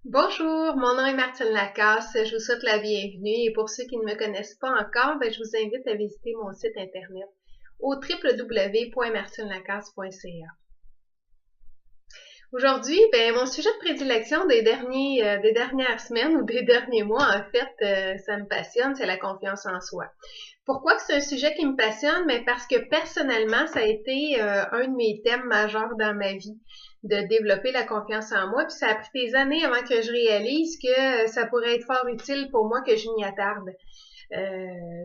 Bonjour, mon nom est Martine Lacasse, je vous souhaite la bienvenue et pour ceux qui ne me connaissent pas encore, je vous invite à visiter mon site internet au www.martinelacasse.ca. Aujourd'hui, mon sujet de prédilection des dernières semaines ou des derniers mois, en fait, ça me passionne, c'est la confiance en soi. Pourquoi que c'est un sujet qui me passionne? Mais parce que personnellement, ça a été un de mes thèmes majeurs dans ma vie, de développer la confiance en moi. Puis ça a pris des années avant que je réalise que ça pourrait être fort utile pour moi que je m'y attarde.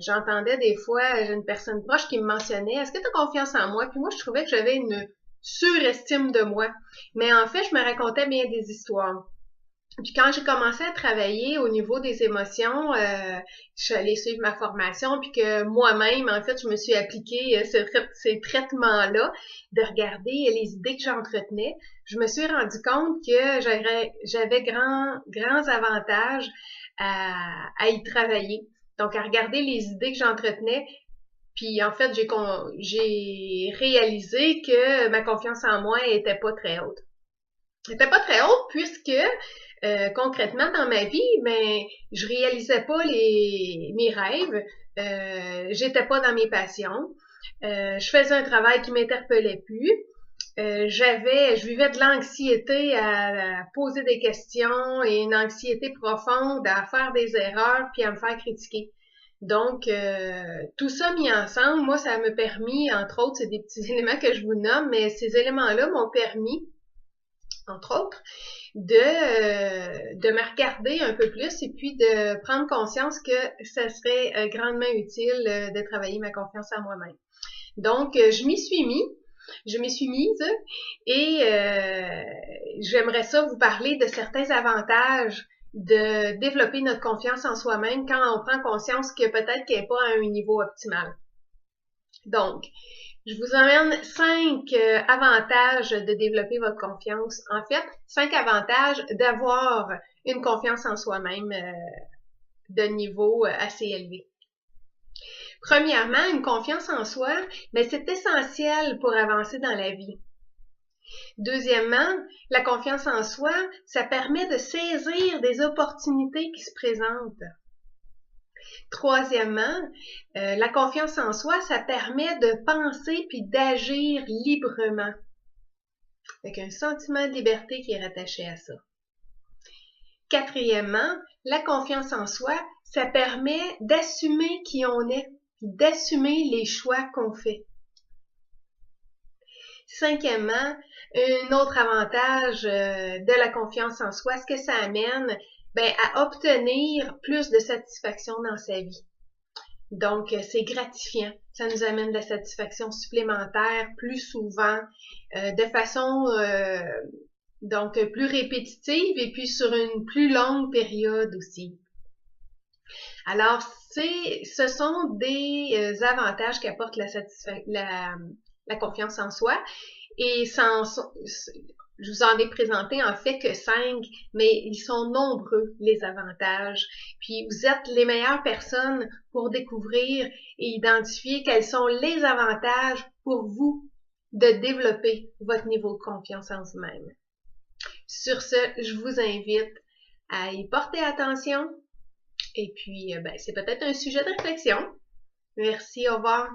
J'entendais des fois, j'ai une personne proche qui me mentionnait, est-ce que tu as confiance en moi? Puis moi, je trouvais que j'avais une surestime de moi. Mais en fait, je me racontais bien des histoires. Puis quand j'ai commencé à travailler au niveau des émotions, je suis allée suivre ma formation, puis que moi-même, en fait, je me suis appliquée ces traitements-là, de regarder les idées que j'entretenais. Je me suis rendu compte que j'avais grands avantages à y travailler. Donc, à regarder les idées que j'entretenais, puis en fait, j'ai réalisé que ma confiance en moi était pas très haute. Elle était pas très haute puisque concrètement dans ma vie, je réalisais pas mes rêves, j'étais pas dans mes passions, je faisais un travail qui m'interpellait plus, je vivais de l'anxiété à poser des questions et une anxiété profonde à faire des erreurs puis à me faire critiquer. Donc, tout ça mis ensemble, moi, ça m'a permis, entre autres, c'est des petits éléments que je vous nomme, mais ces éléments-là m'ont permis, entre autres, de me regarder un peu plus et puis de prendre conscience que ça serait grandement utile de travailler ma confiance en moi-même. Donc, je m'y suis mise et j'aimerais ça vous parler de certains avantages de développer notre confiance en soi-même quand on prend conscience que peut-être qu'elle n'est pas à un niveau optimal. Donc, je vous emmène 5 avantages de développer votre confiance. En fait, 5 avantages d'avoir une confiance en soi-même de niveau assez élevé. Premièrement, une confiance en soi, c'est essentiel pour avancer dans la vie. Deuxièmement, la confiance en soi, ça permet de saisir des opportunités qui se présentent. Troisièmement, la confiance en soi, ça permet de penser puis d'agir librement, avec un sentiment de liberté qui est rattaché à ça. Quatrièmement, la confiance en soi, ça permet d'assumer qui on est, d'assumer les choix qu'on fait. Cinquièmement, un autre avantage de la confiance en soi, ce que ça amène, à obtenir plus de satisfaction dans sa vie. Donc, c'est gratifiant. Ça nous amène de la satisfaction supplémentaire plus souvent, de façon donc plus répétitive et puis sur une plus longue période aussi. Alors, ce sont des avantages qu'apporte la confiance en soi et je vous en ai présenté en fait que 5, mais ils sont nombreux les avantages. Puis vous êtes les meilleures personnes pour découvrir et identifier quels sont les avantages pour vous de développer votre niveau de confiance en vous-même. Sur ce, je vous invite à y porter attention et puis c'est peut-être un sujet de réflexion. Merci, au revoir.